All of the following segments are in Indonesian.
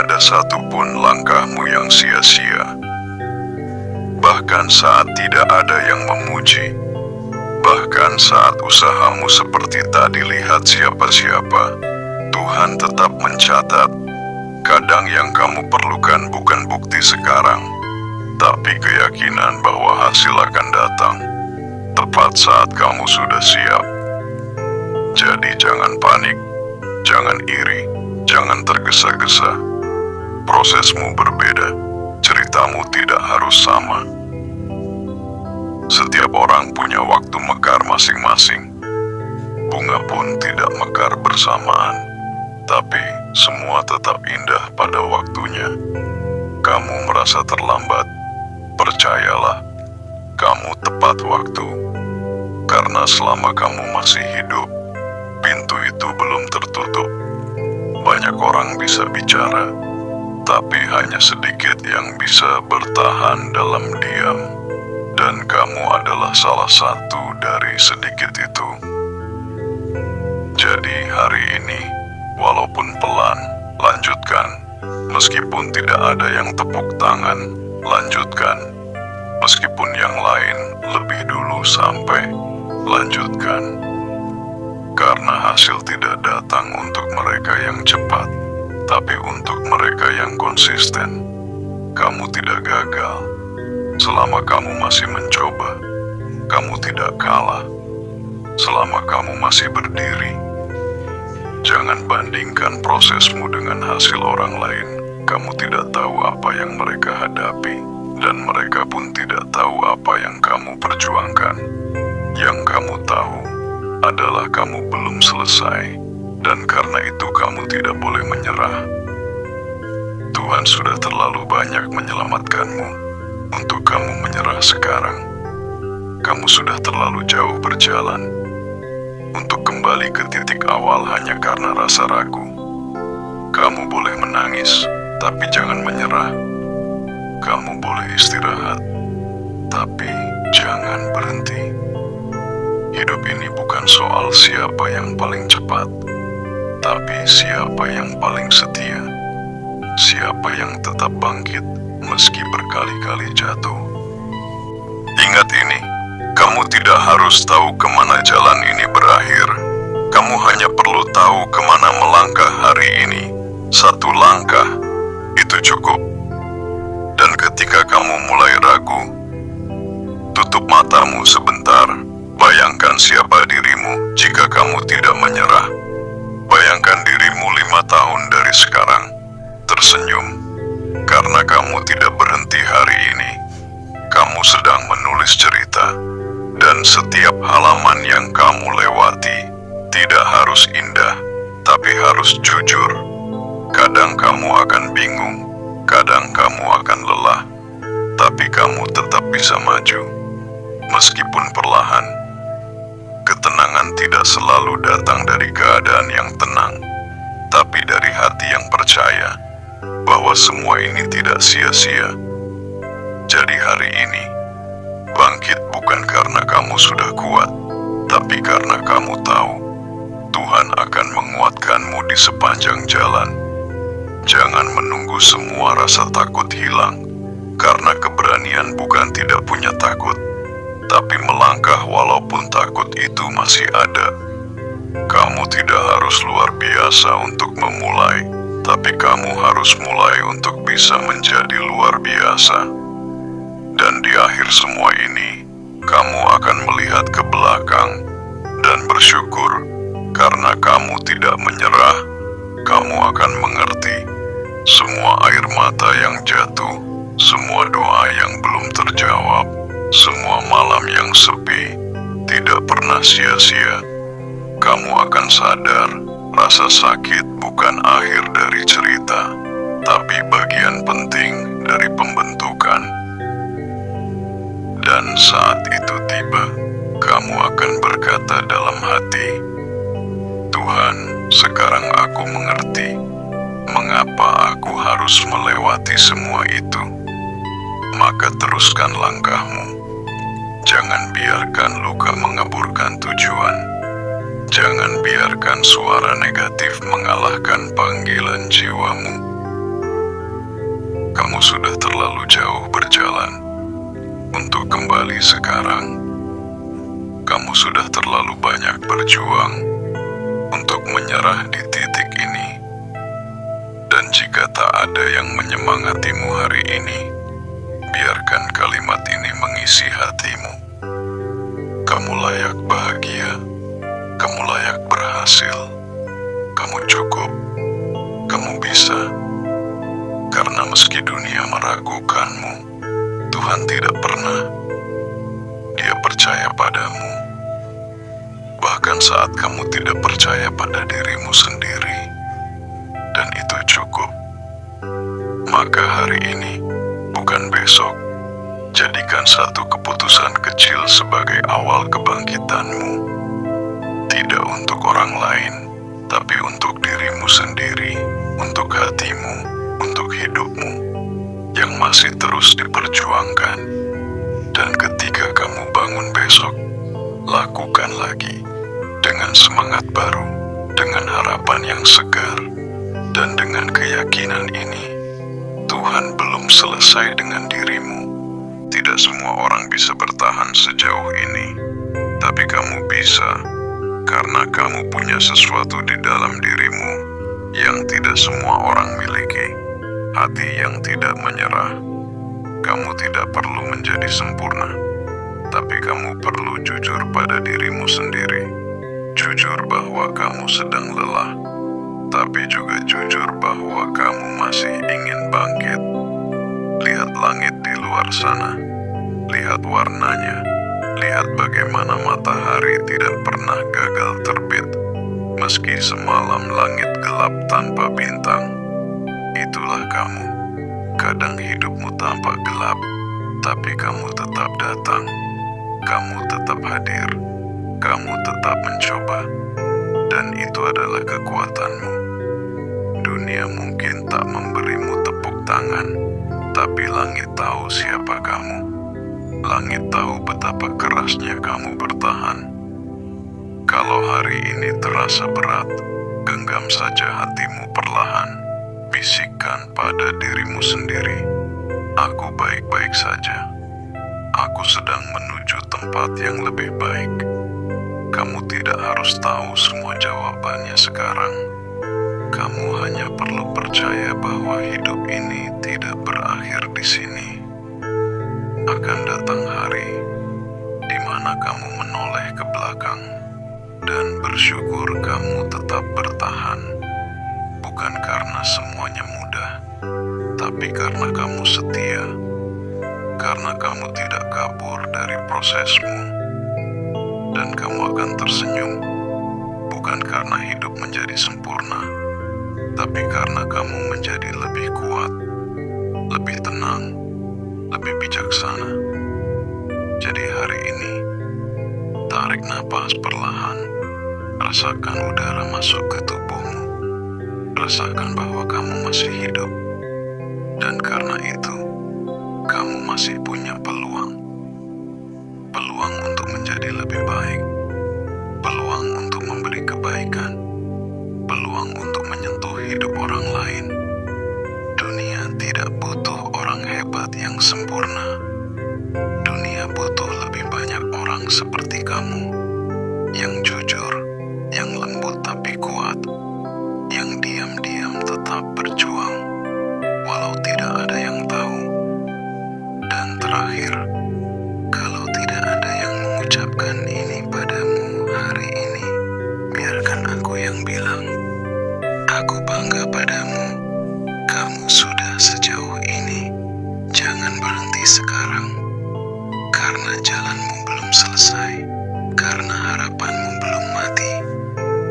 ada satupun langkahmu yang sia-sia. Bahkan saat tidak ada yang memuji, bahkan saat usahamu seperti tak dilihat siapa-siapa, Tuhan tetap mencatat. Kadang yang kamu perlukan bukan bukti sekarang, tapi keyakinan bahwa hasil akan datang tepat saat kamu sudah siap. Jadi jangan panik, jangan iri, jangan tergesa-gesa. Prosesmu berbeda, ceritamu tidak harus sama. Setiap orang punya waktu mekar masing-masing. Bunga pun tidak mekar bersamaan, tapi semua tetap indah pada waktunya. Kamu merasa terlambat, percayalah, kamu tepat waktu. Karena selama kamu masih hidup, pintu itu belum tertutup. Banyak orang bisa bicara, tapi hanya sedikit yang bisa bertahan dalam diam. Dan kamu adalah salah satu dari sedikit itu. Jadi hari ini, walaupun pelan, lanjutkan. Meskipun tidak ada yang tepuk tangan, lanjutkan. Meskipun yang lain lebih dulu sampai, lanjutkan. Karena hasil tidak datang untuk mereka yang cepat, tapi untuk mereka yang konsisten. Kamu tidak gagal. Selama kamu masih mencoba, kamu tidak kalah. Selama kamu masih berdiri, jangan bandingkan prosesmu dengan hasil orang lain. Kamu tidak tahu apa yang mereka hadapi, dan mereka pun tidak tahu apa yang kamu perjuangkan. Yang kamu tahu adalah kamu belum selesai, dan karena itu kamu tidak boleh menyerah. Tuhan sudah terlalu banyak menyelamatkanmu untuk kamu menyerah sekarang. Kamu sudah terlalu jauh berjalan untuk kembali ke titik awal hanya karena rasa ragu. Kamu boleh menangis, tapi jangan menyerah. Kamu boleh istirahat, tapi jangan berhenti. Hidup ini bukan soal siapa yang paling cepat, tapi siapa yang paling setia. Siapa yang tetap bangkit meski berkali-kali jatuh. Ingat ini, kamu tidak harus tahu kemana jalan ini berakhir. Kamu hanya perlu tahu kemana melangkah hari ini. Satu langkah, itu cukup. Dan ketika kamu mulai ragu, tutup matamu sebentar. Bayangkan siapa dirimu jika kamu tidak menyerah. Bayangkan dirimu 5 tahun dari sekarang, tersenyum. Karena kamu tidak berhenti hari ini, kamu sedang menulis cerita. Dan setiap halaman yang kamu lewati tidak harus indah, tapi harus jujur. Kadang kamu akan bingung, kadang kamu akan lelah, tapi kamu tetap bisa maju. Meskipun perlahan, ketenangan tidak selalu datang dari keadaan yang tenang, tapi dari hati yang percaya bahwa semua ini tidak sia-sia. Jadi hari ini, bangkit bukan karena kamu sudah kuat, tapi karena kamu tahu Tuhan akan menguatkanmu di sepanjang jalan. Jangan menunggu semua rasa takut hilang, karena keberanian bukan tidak punya takut, tapi melangkah walaupun takut itu masih ada. Kamu tidak harus luar biasa untuk memulai, tapi kamu harus mulai untuk bisa menjadi luar biasa. Dan di akhir semua ini, kamu akan melihat ke belakang dan bersyukur karena kamu tidak menyerah. Kamu akan mengerti semua air mata yang jatuh, semua doa yang belum terjawab, semua malam yang sepi tidak pernah sia-sia. Kamu akan sadar rasa sakit bukan akhir dari cerita, tapi bagian penting dari pembentukan. Dan saat itu tiba, kamu akan berkata dalam hati, Tuhan, sekarang aku mengerti mengapa aku harus melewati semua itu. Maka teruskan langkahmu. Jangan biarkan luka mengaburkan tujuan. Jangan biarkan suara negatif mengalahkan panggilan jiwamu. kamu sudah terlalu jauh berjalan untuk kembali sekarang. Kamu sudah terlalu banyak berjuang untuk menyerah di titik ini. Dan jika tak ada yang menyemangatimu hari ini, biarkan kalimat ini mengisi hatimu. Kamu layak bahagia, kamu layak berhasil, kamu cukup, kamu bisa. Karena meski dunia meragukanmu, Tuhan tidak pernah. Dia percaya padamu. Bahkan saat kamu tidak percaya pada dirimu sendiri, dan itu cukup. Maka hari ini, bukan besok, jadikan satu keputusan kecil sebagai awal kebangkitanmu. Tidak untuk orang lain, tapi untuk dirimu sendiri, untuk hatimu, untuk hidupmu yang masih terus diperjuangkan. Dan ketika kamu bangun besok, lakukan lagi dengan semangat baru, dengan harapan yang segar, dan dengan keyakinan ini, Tuhan belum selesai dengan dirimu. Tidak semua orang bisa bertahan sejauh ini, tapi kamu bisa, karena kamu punya sesuatu di dalam dirimu yang tidak semua orang miliki. Hati yang tidak menyerah. Kamu tidak perlu menjadi sempurna, tapi kamu perlu jujur pada dirimu sendiri. Jujur bahwa kamu sedang lelah, tapi juga jujur bahwa kamu masih ingin bangkit. Lihat langit di luar sana, lihat warnanya, lihat bagaimana matahari tidak pernah gagal terbit, meski semalam langit gelap tanpa bintang. Itulah kamu. Kadang hidupmu tampak gelap, tapi kamu tetap datang. Kamu tetap hadir. Kamu tetap mencoba. Dan itu adalah kekuatanmu. Dunia mungkin tak memberimu tepuk tangan, tapi langit tahu siapa kamu. Langit tahu betapa kerasnya kamu bertahan. Kalau hari ini terasa berat, genggam saja hatimu perlahan. Bisikkan pada dirimu sendiri, aku baik-baik saja. Aku sedang menuju tempat yang lebih baik. Kamu tidak harus tahu semua jawabannya sekarang. Kamu hanya perlu percaya bahwa hidup ini tidak berakhir di sini. Akan datang hari di mana kamu menoleh ke belakang dan bersyukur kamu tetap bertahan. Bukan karena semuanya mudah, tapi karena kamu setia. Karena kamu tidak kabur dari prosesmu. Dan kamu akan tersenyum, bukan karena hidup menjadi sempurna, tapi karena kamu menjadi lebih kuat, lebih tenang, lebih bijaksana. Jadi hari ini, tarik napas perlahan, rasakan udara masuk ke tubuhmu. Rasakan bahwa kamu masih hidup, dan karena itu, kamu masih punya peluang. Peluang untuk menjadi lebih baik, peluang untuk memberi kebaikan, peluang untuk menyentuh hidup orang lain. Dunia tidak butuh orang hebat yang sempurna. Dunia butuh lebih banyak orang seperti kamu, yang jujur, yang lembut tapi kuat, yang diam-diam tetap berjuang, walau tidak ada yang tahu. Dan terakhir, kalau tidak ada yang mengucapkan ini padamu hari ini, biarkan aku yang bilang, aku bangga padamu. Kamu sudah sejauh ini. Jangan berhenti sekarang, karena jalanmu belum selesai, karena harapanmu belum mati,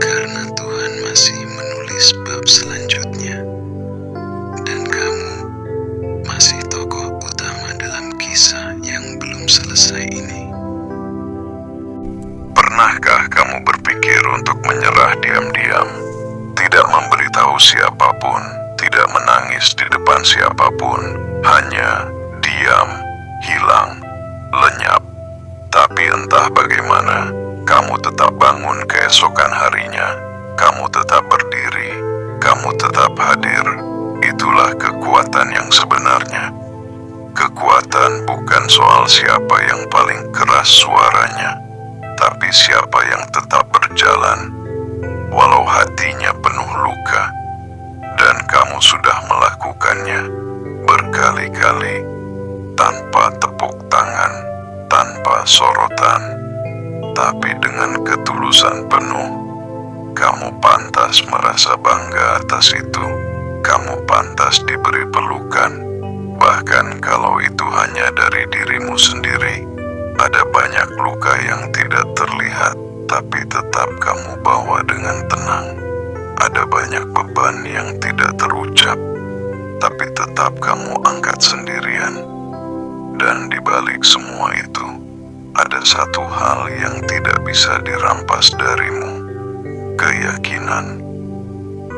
karena Tuhan masih menulis bab selanjutnya. Dan kamu masih tokoh utama dalam kisah yang belum selesai ini. Pernahkah kamu berpikir untuk menyerah diam-diam? Tidak memberitahu siapapun, tidak menangis di depan siapapun, hanya diam, hilang, lenyap. Tapi entah bagaimana, kamu tetap bangun keesokan harinya, kamu tetap berdiri, kamu tetap hadir. Itulah kekuatan yang yang sebenarnya. Kekuatan bukan soal siapa yang paling keras suaranya, tapi siapa yang tetap berjalan, walau hatinya penuh luka. Dan kamu sudah melakukannya berkali-kali, tanpa tepuk tangan, tanpa sorotan, tapi dengan ketulusan penuh. Kamu pantas merasa bangga atas itu. Kamu pantas diberi pelukan, bahkan kalau itu hanya dari dirimu sendiri. Ada banyak luka yang tidak terlihat, tapi tetap kamu bawa dengan tenang. Ada banyak beban yang tidak terucap, tapi tetap kamu angkat sendirian. Dan di balik semua itu, ada satu hal yang tidak bisa dirampas darimu.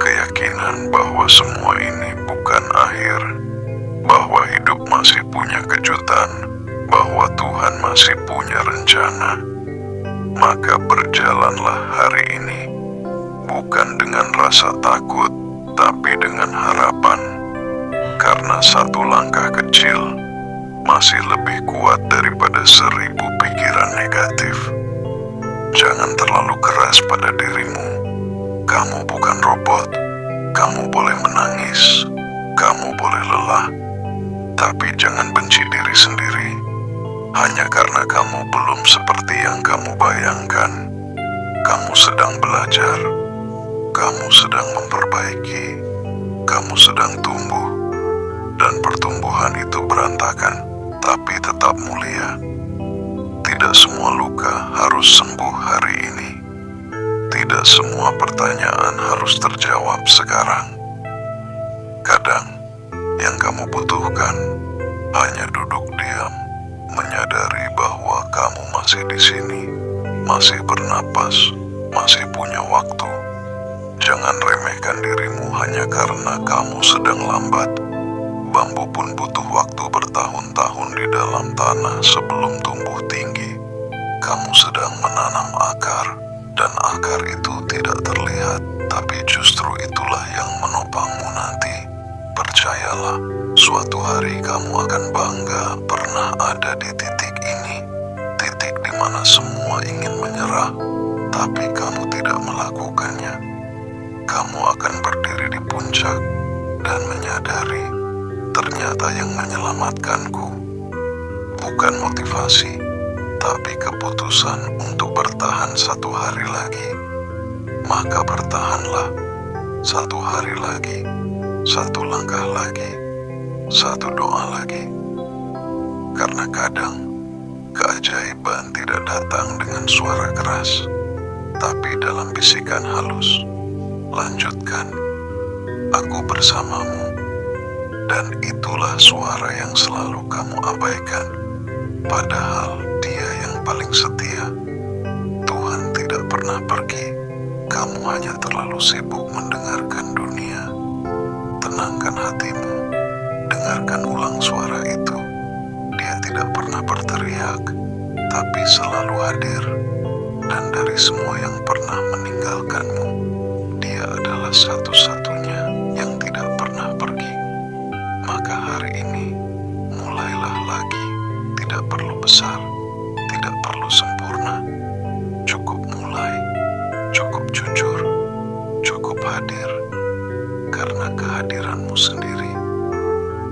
Keyakinan bahwa semua ini bukan akhir, bahwa hidup masih punya kejutan, bahwa Tuhan masih punya rencana. Maka berjalanlah hari ini, bukan dengan rasa takut, tapi dengan harapan. Karena satu langkah kecil masih lebih kuat daripada 1000 pikiran negatif. Jangan terlalu keras pada dirimu. Kamu bukan robot. Kamu boleh menangis, kamu boleh lelah, tapi jangan benci diri sendiri hanya karena kamu belum seperti yang kamu bayangkan. Kamu sedang belajar, kamu sedang memperbaiki, kamu sedang tumbuh, dan pertumbuhan itu berantakan, tapi tetap mulia. Tidak semua luka harus sembuh hari ini. Tidak semua pertanyaan harus terjawab sekarang. Kadang yang kamu butuhkan hanya duduk diam, menyadari bahwa kamu masih di sini, masih bernapas, masih punya waktu. Jangan remehkan dirimu hanya karena kamu sedang lambat. Bambu pun butuh waktu bertahun-tahun di dalam tanah sebelum tumbuh tinggi. Kamu sedang menanam akar, dan akar itu tidak terlihat, tapi justru itulah yang menopangmu nanti. Percayalah, suatu hari kamu akan bangga pernah ada di titik ini, titik di mana semua ingin menyerah, tapi kamu tidak melakukannya. Kamu akan berdiri di puncak dan menyadari, ternyata yang menyelamatkanku bukan motivasi, tapi keputusan untuk bertahan satu hari lagi. Maka bertahanlah satu hari lagi, satu langkah lagi, satu doa lagi. Karena kadang keajaiban tidak datang dengan suara keras, tapi dalam bisikan halus. Lanjutkan, aku bersamamu. Dan itulah suara yang selalu kamu abaikan, padahal Dia yang paling setia. Tuhan tidak pernah pergi. Kamu hanya terlalu sibuk mendengarkan dunia. Tenangkan hatimu. Dengarkan ulang suara itu. Dia tidak pernah berteriak, tapi selalu hadir. Dan dari semua yang pernah meninggalkanmu, Dia adalah satu-satunya yang tidak pernah pergi. Maka hari ini, mulailah lagi. Tidak perlu besar, tidak perlu sempurna. Cukup mulai, cukup jujur, cukup hadir. Karena kehadiranmu sendiri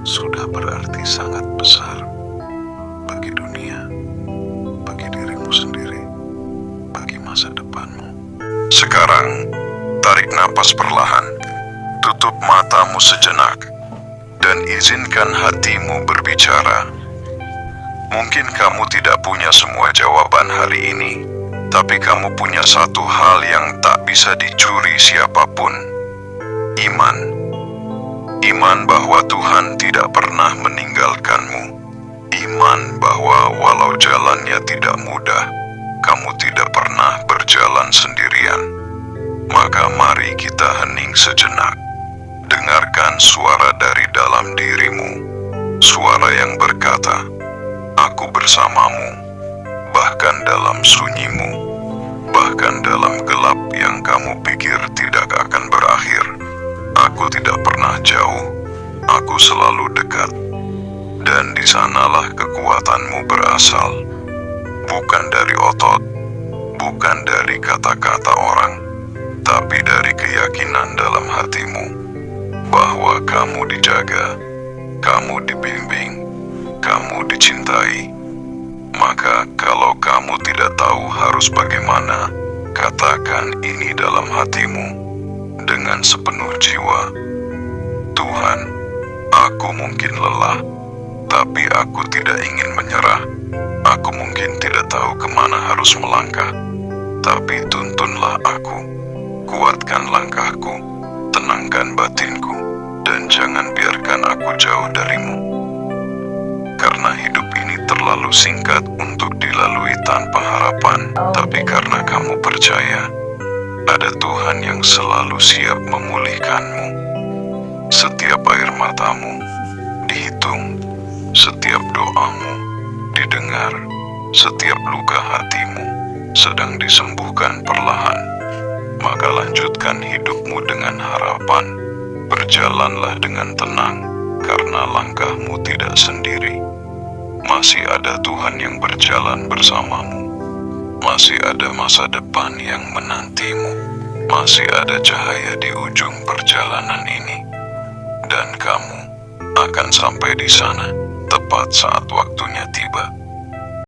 sudah berarti sangat besar bagi dunia, bagi dirimu sendiri, bagi masa depanmu. Sekarang, tarik napas perlahan, tutup matamu sejenak, dan izinkan hatimu berbicara. Mungkin kamu tidak punya semua jawaban hari ini, tapi kamu punya satu hal yang tak bisa dicuri siapapun. Iman. Iman bahwa Tuhan tidak pernah meninggalkanmu. Iman bahwa walau jalannya tidak mudah, kamu tidak pernah berjalan sendirian. Maka mari kita hening sejenak. Dengarkan suara dari dalam dirimu. Suara yang berkata, aku bersamamu, bahkan dalam sunyimu, bahkan dalam gelap yang kamu pikir tidak akan berakhir. Aku tidak pernah jauh, aku selalu dekat. Dan di sanalah kekuatanmu berasal. Bukan dari otot, bukan dari kata-kata orang, tapi dari keyakinan dalam hatimu bahwa kamu dijaga, kamu dibimbing, kamu dicintai. Maka kalau kamu tidak tahu harus bagaimana, katakan ini dalam hatimu dengan sepenuh jiwa. Tuhan, aku mungkin lelah, tapi aku tidak ingin menyerah. Aku mungkin tidak tahu kemana harus melangkah, tapi tuntunlah aku. Kuatkan langkahku, tenangkan batinku, dan jangan biarkan aku jauh darimu. Karena hidup ini terlalu singkat untuk dilalui tanpa harapan, tapi karena kamu percaya, ada Tuhan yang selalu siap memulihkanmu. Setiap air matamu dihitung, setiap doamu didengar, setiap luka hatimu sedang disembuhkan perlahan. Maka lanjutkan hidupmu dengan harapan, berjalanlah dengan tenang, karena langkahmu tidak sendiri. Masih ada Tuhan yang berjalan bersamamu, masih ada masa depan yang menantimu, masih ada cahaya di ujung perjalanan ini, dan kamu akan sampai di sana tepat saat waktunya tiba.